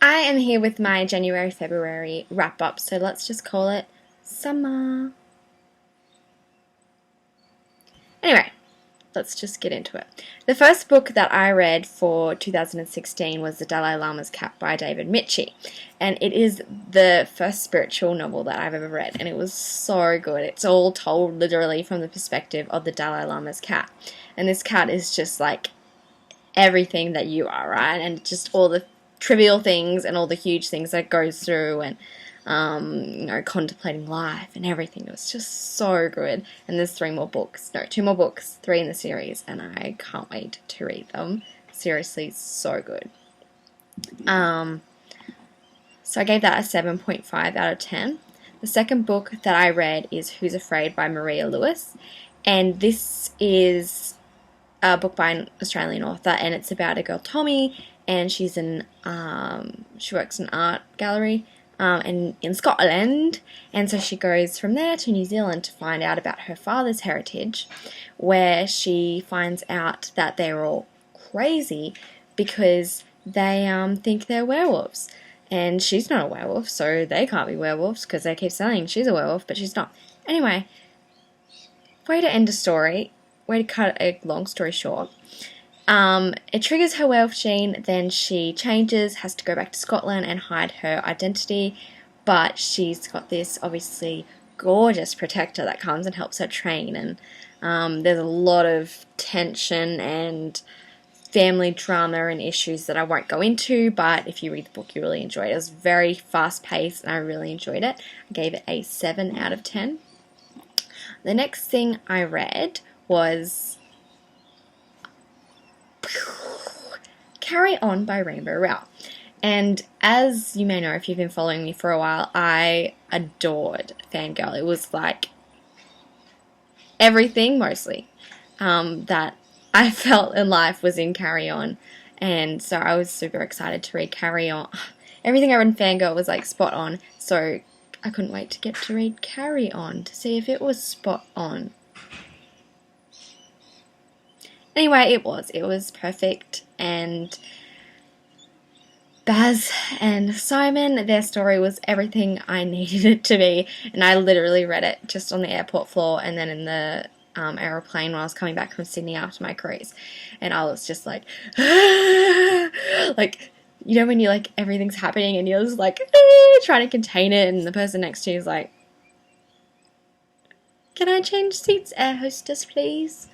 I am here with my January-February wrap-up, so let's just call it summer. Anyway, let's just get into it. The first book that I read for 2016 was The Dalai Lama's Cat by David Michie, and it is the first spiritual novel that I've ever read, and it was so good. It's all told literally from the perspective of the Dalai Lama's cat, and this cat is just like everything that you are, right? And just all the trivial things and all the huge things that it goes through, and contemplating life and everything. It was just so good. And there's two more books, 3 in the series, and I can't wait to read them. Seriously, so good. So I gave that a 7.5 out of 10. The second book that I read is Who's Afraid by Maria Lewis, and this is a book by an Australian author, and it's about a girl, Tommy, and she works in an art gallery in Scotland, and so she goes from there to New Zealand to find out about her father's heritage, where she finds out that they're all crazy because they think they're werewolves, and she's not a werewolf, so they can't be werewolves because they keep saying she's a werewolf, but she's not. Anyway, way to end a story, way to cut a long story short. It triggers her werewolf gene, then she changes, has to go back to Scotland and hide her identity, but she's got this obviously gorgeous protector that comes and helps her train, and there's a lot of tension and family drama and issues that I won't go into, but if you read the book, you really enjoy it. It was very fast-paced, and I really enjoyed it. I gave it a 7 out of 10. The next thing I read was Carry On by Rainbow Rowell. And as you may know, if you've been following me for a while, I adored Fangirl. It was like everything, mostly, that I felt in life was in Carry On. And so I was super excited to read Carry On. Everything I read in Fangirl was like spot on, so I couldn't wait to get to read Carry On to see if it was spot on. Anyway, it was perfect, and Baz and Simon, their story was everything I needed it to be, and I literally read it just on the airport floor and then in the aeroplane when I was coming back from Sydney after my cruise, and I was just like, like, you know when you like everything's happening and you're just like trying to contain it, and the person next to you is like, can I change seats, air hostess, please?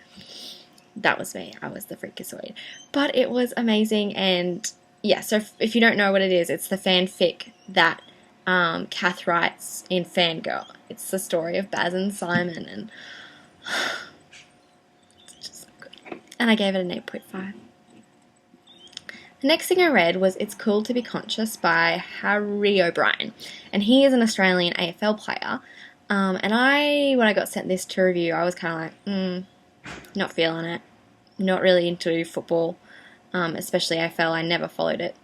That was me. I was the freakazoid. But it was amazing, and yeah, so if you don't know what it is, it's the fanfic that Kath writes in Fangirl. It's the story of Baz and Simon, and it's just so good. And I gave it an 8.5. The next thing I read was It's Cool to Be Conscious by Harry O'Brien, and he is an Australian AFL player, and when I got sent this to review, I was kind of like, not feeling it, not really into football, especially AFL. I never followed it,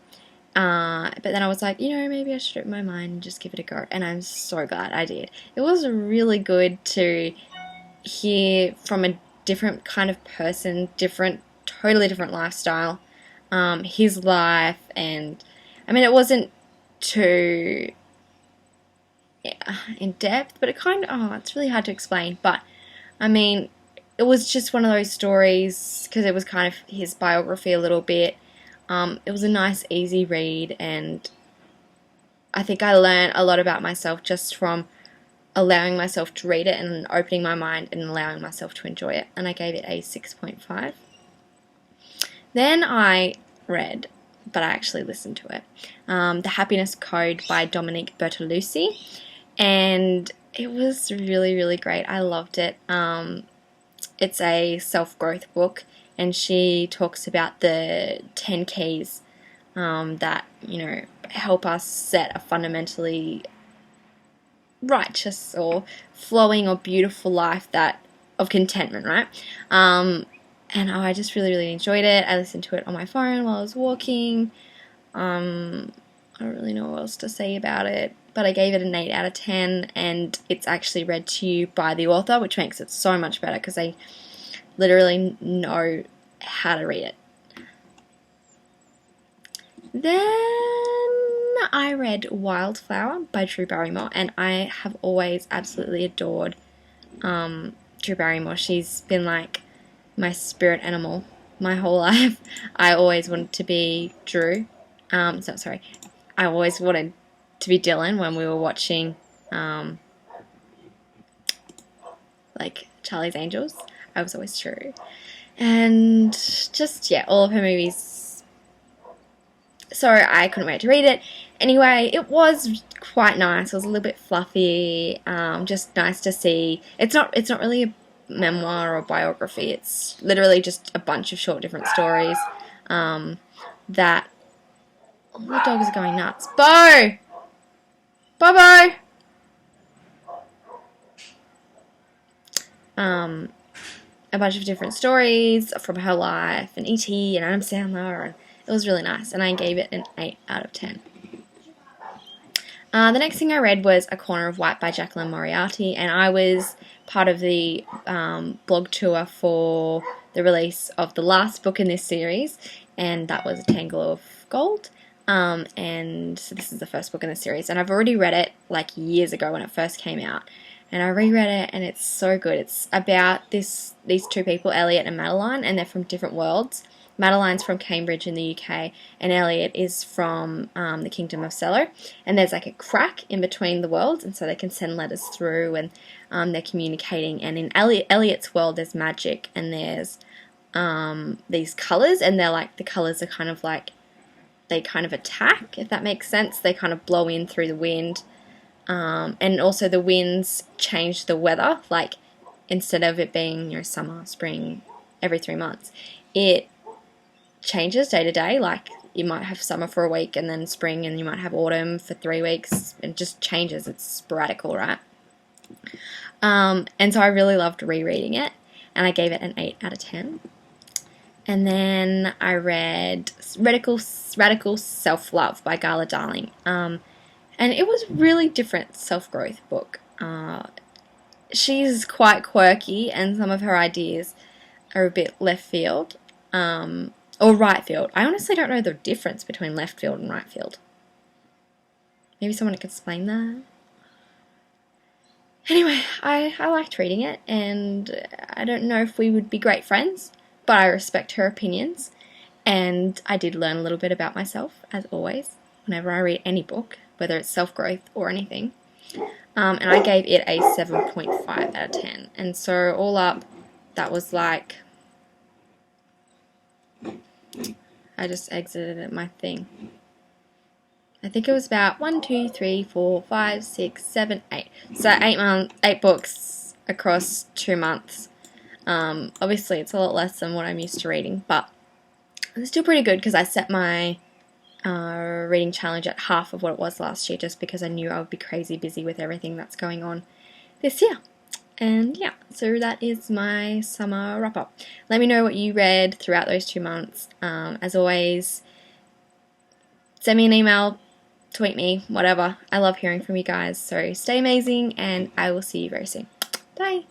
but then I was like, maybe I should open my mind and just give it a go, and I'm so glad I did. It was really good to hear from a different kind of person, totally different lifestyle, his life, and I mean, it wasn't too in depth, but it's really hard to explain, but I mean, it was just one of those stories because it was kind of his biography a little bit. It was a nice, easy read, and I think I learned a lot about myself just from allowing myself to read it and opening my mind and allowing myself to enjoy it, and I gave it a 6.5. Then I read, but I actually listened to it, The Happiness Code by Dominique Bertolucci, and it was really, really great. I loved it. It's a self-growth book, and she talks about the 10 keys that, help us set a fundamentally righteous or flowing or beautiful life of contentment, right? And I just really, really enjoyed it. I listened to it on my phone while I was walking. I don't really know what else to say about it, but I gave it an 8 out of 10, and it's actually read to you by the author, which makes it so much better because they literally know how to read it. Then I read Wildflower by Drew Barrymore, and I have always absolutely adored Drew Barrymore. She's been like my spirit animal my whole life. I always wanted to be Drew. Sorry. I always wanted to be Dylan when we were watching like Charlie's Angels. I was always Drew. And just, yeah, all of her movies. So I couldn't wait to read it. Anyway, it was quite nice. It was a little bit fluffy. Just nice to see. It's not really a memoir or biography. It's literally just a bunch of short different stories that... Oh, the dogs are going nuts. Bo! Bobo! A bunch of different stories from her life, and E.T. and Adam Sandler, and it was really nice, and I gave it an 8 out of 10. The next thing I read was A Corner of White by Jacqueline Moriarty, and I was part of the blog tour for the release of the last book in this series, and that was A Tangle of Gold. And so this is the first book in the series, and I've already read it like years ago when it first came out, and I reread it, and it's so good. It's about these two people, Elliot and Madeline, and they're from different worlds. Madeline's from Cambridge in the UK, and Elliot is from the Kingdom of Cello, and there's like a crack in between the worlds, and so they can send letters through, and they're communicating, and in Elliot's world there's magic, and there's these colours, and they're like, the colours are kind of like, they kind of attack, if that makes sense. They kind of blow in through the wind. And also the winds change the weather, like instead of it being, summer, spring, every 3 months, it changes day to day. Like you might have summer for a week and then spring, and you might have autumn for 3 weeks. It just changes. It's sporadical, right? And so I really loved rereading it, and I gave it an 8 out of 10. And then I read Radical Self-Love by Gala Darling. And it was a really different self-growth book. She's quite quirky, and some of her ideas are a bit left field, or right field. I honestly don't know the difference between left field and right field. Maybe someone could explain that. Anyway, I liked reading it, and I don't know if we would be great friends, but I respect her opinions, and I did learn a little bit about myself, as always, whenever I read any book, whether it's self-growth or anything. And I gave it a 7.5 out of 10. And so all up, that was like... I just exited my thing. I think it was about 1, 2, 3, 4, 5, 6, 7, 8. So 8 books across 2 months. Obviously, it's a lot less than what I'm used to reading, but it's still pretty good because I set my reading challenge at half of what it was last year, just because I knew I would be crazy busy with everything that's going on this year. And yeah, so that is my summer wrap up. Let me know what you read throughout those 2 months. As always, send me an email, tweet me, whatever. I love hearing from you guys. So stay amazing, and I will see you very soon. Bye.